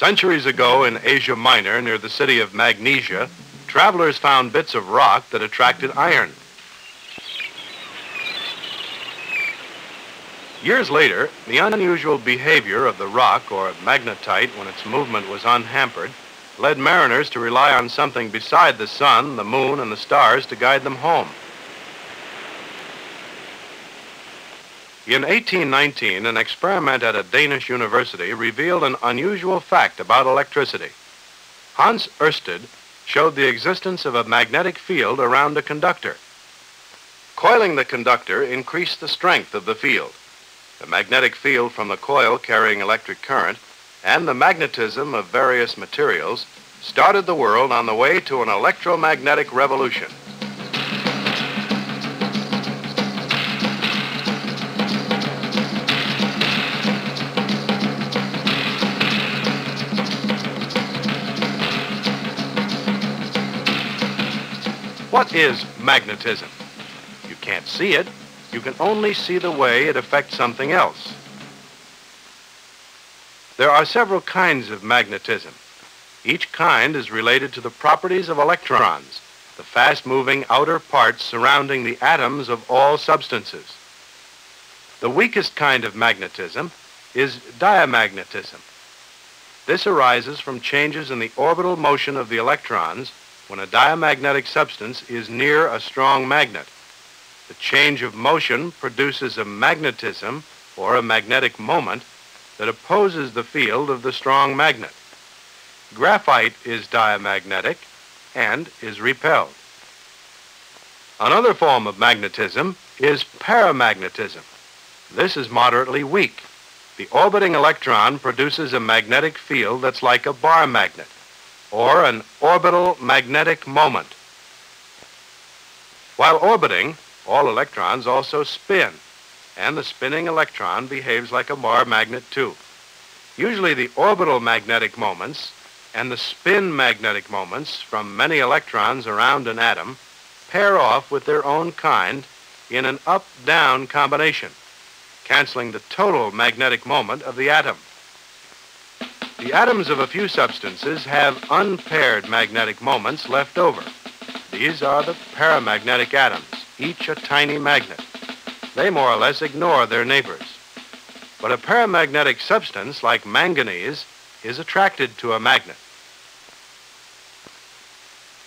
Centuries ago in Asia Minor, near the city of Magnesia, travelers found bits of rock that attracted iron. Years later, the unusual behavior of the rock, or magnetite, when its movement was unhampered, led mariners to rely on something beside the sun, the moon, and the stars to guide them home. In 1819, an experiment at a Danish university revealed an unusual fact about electricity. Hans Ørsted showed the existence of a magnetic field around a conductor. Coiling the conductor increased the strength of the field. The magnetic field from the coil carrying electric current and the magnetism of various materials started the world on the way to an electromagnetic revolution. What is magnetism? You can't see it. You can only see the way it affects something else. There are several kinds of magnetism. Each kind is related to the properties of electrons, the fast-moving outer parts surrounding the atoms of all substances. The weakest kind of magnetism is diamagnetism. This arises from changes in the orbital motion of the electrons when a diamagnetic substance is near a strong magnet. The change of motion produces a magnetism, or a magnetic moment, that opposes the field of the strong magnet. Graphite is diamagnetic and is repelled. Another form of magnetism is paramagnetism. This is moderately weak. The orbiting electron produces a magnetic field that's like a bar magnet, or an orbital magnetic moment. While orbiting, all electrons also spin, and the spinning electron behaves like a bar magnet too. Usually the orbital magnetic moments and the spin magnetic moments from many electrons around an atom pair off with their own kind in an up-down combination, canceling the total magnetic moment of the atom. The atoms of a few substances have unpaired magnetic moments left over. These are the paramagnetic atoms, each a tiny magnet. They more or less ignore their neighbors. But a paramagnetic substance like manganese is attracted to a magnet.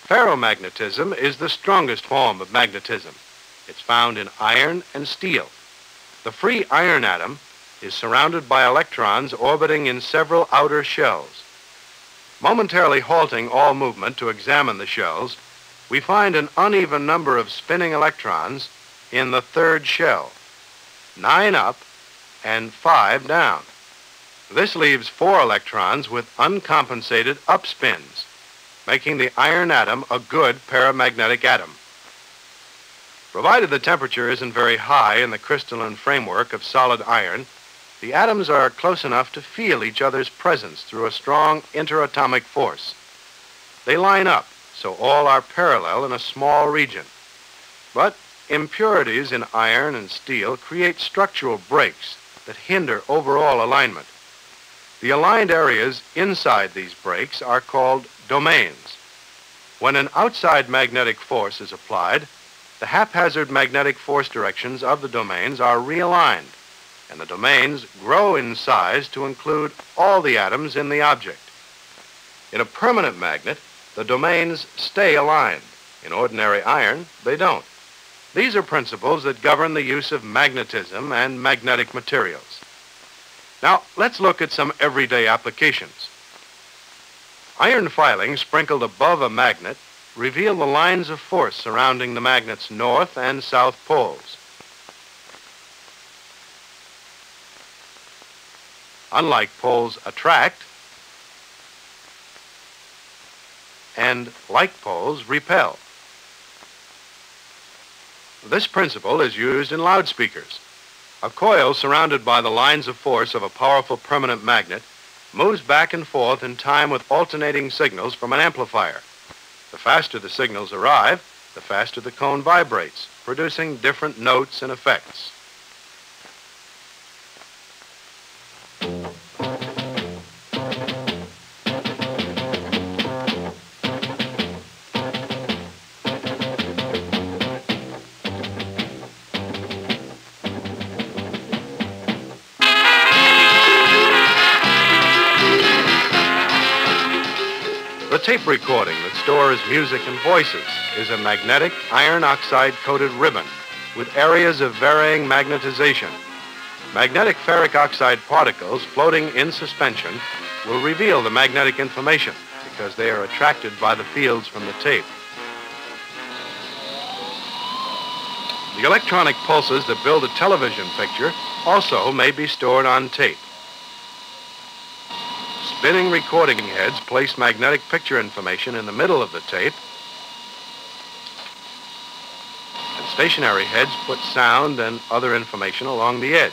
Ferromagnetism is the strongest form of magnetism. It's found in iron and steel. The free iron atom is surrounded by electrons orbiting in several outer shells. Momentarily halting all movement to examine the shells, we find an uneven number of spinning electrons in the third shell, 9 up and 5 down. This leaves 4 electrons with uncompensated upspins, making the iron atom a good paramagnetic atom. Provided the temperature isn't very high in the crystalline framework of solid iron, the atoms are close enough to feel each other's presence through a strong interatomic force. They line up, so all are parallel in a small region. But impurities in iron and steel create structural breaks that hinder overall alignment. The aligned areas inside these breaks are called domains. When an outside magnetic force is applied, the haphazard magnetic force directions of the domains are realigned, and the domains grow in size to include all the atoms in the object. In a permanent magnet, the domains stay aligned. In ordinary iron, they don't. These are principles that govern the use of magnetism and magnetic materials. Now, let's look at some everyday applications. Iron filings sprinkled above a magnet reveal the lines of force surrounding the magnet's north and south poles. Unlike poles attract, and like poles repel. This principle is used in loudspeakers. A coil surrounded by the lines of force of a powerful permanent magnet moves back and forth in time with alternating signals from an amplifier. The faster the signals arrive, the faster the cone vibrates, producing different notes and effects. tape recording that stores music and voices is a magnetic iron oxide-coated ribbon with areas of varying magnetization. Magnetic ferric oxide particles floating in suspension will reveal the magnetic information because they are attracted by the fields from the tape. The electronic pulses that build a television picture also may be stored on tape. Spinning recording heads place magnetic picture information in the middle of the tape, and stationary heads put sound and other information along the edge.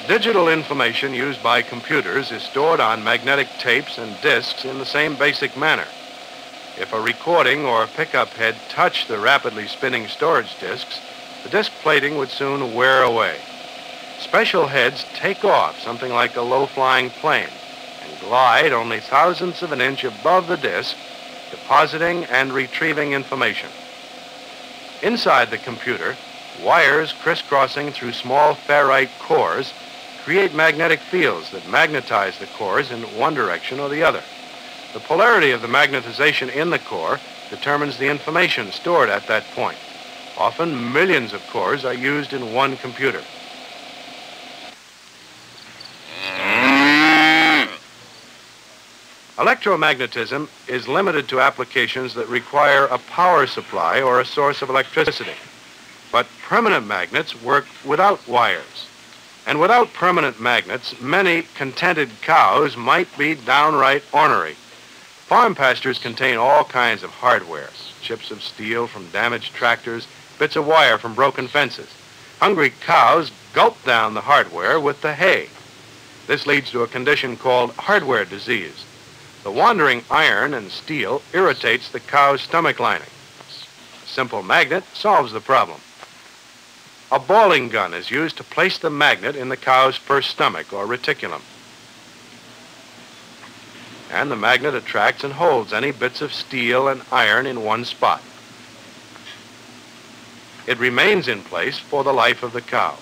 Digital information used by computers is stored on magnetic tapes and discs in the same basic manner. If a recording or pickup head touched the rapidly spinning storage discs, the disc plating would soon wear away. Special heads take off, something like a low-flying plane, and glide only thousandths of an inch above the disc, depositing and retrieving information. Inside the computer, wires crisscrossing through small ferrite cores create magnetic fields that magnetize the cores in one direction or the other. The polarity of the magnetization in the core determines the information stored at that point. Often, millions of cores are used in one computer. Electromagnetism is limited to applications that require a power supply or a source of electricity. But permanent magnets work without wires. And without permanent magnets, many contented cows might be downright ornery. Farm pastures contain all kinds of hardware, chips of steel from damaged tractors, bits of wire from broken fences. Hungry cows gulp down the hardware with the hay. This leads to a condition called hardware disease. The wandering iron and steel irritates the cow's stomach lining. A simple magnet solves the problem. A balling gun is used to place the magnet in the cow's first stomach or reticulum. And the magnet attracts and holds any bits of steel and iron in one spot. It remains in place for the life of the cow.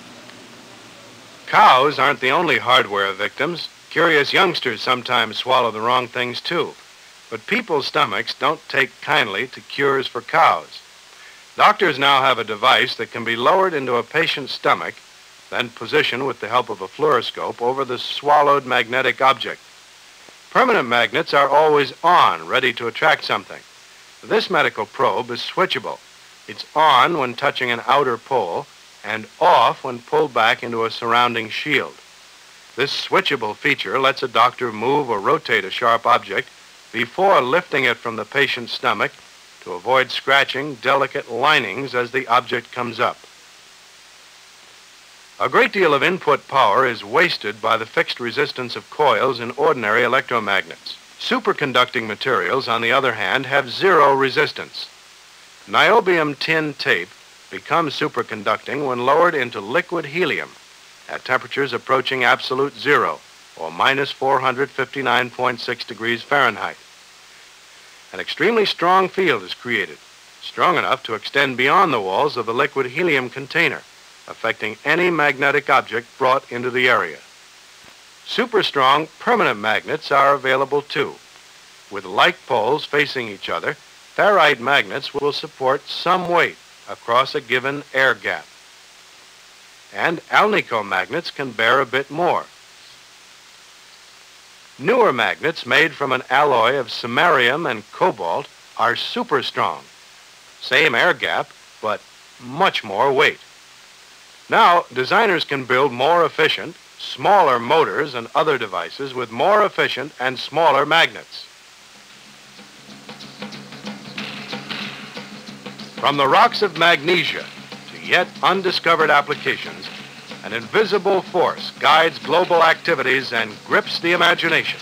Cows aren't the only hardware victims. Curious youngsters sometimes swallow the wrong things too. But people's stomachs don't take kindly to cures for cows. Doctors now have a device that can be lowered into a patient's stomach, then positioned with the help of a fluoroscope over the swallowed magnetic object. Permanent magnets are always on, ready to attract something. This medical probe is switchable. It's on when touching an outer pole and off when pulled back into a surrounding shield. This switchable feature lets a doctor move or rotate a sharp object before lifting it from the patient's stomach to avoid scratching delicate linings as the object comes up. A great deal of input power is wasted by the fixed resistance of coils in ordinary electromagnets. Superconducting materials, on the other hand, have zero resistance. Niobium tin tape becomes superconducting when lowered into liquid helium at temperatures approaching absolute zero, or minus 459.6 degrees Fahrenheit. An extremely strong field is created, strong enough to extend beyond the walls of the liquid helium container, affecting any magnetic object brought into the area. Super strong permanent magnets are available too. With like poles facing each other, ferrite magnets will support some weight across a given air gap. And alnico magnets can bear a bit more. Newer magnets made from an alloy of samarium and cobalt are super strong. Same air gap, but much more weight. Now, designers can build more efficient, smaller motors and other devices with more efficient and smaller magnets. From the rocks of magnesia to yet undiscovered applications, an invisible force guides global activities and grips the imagination.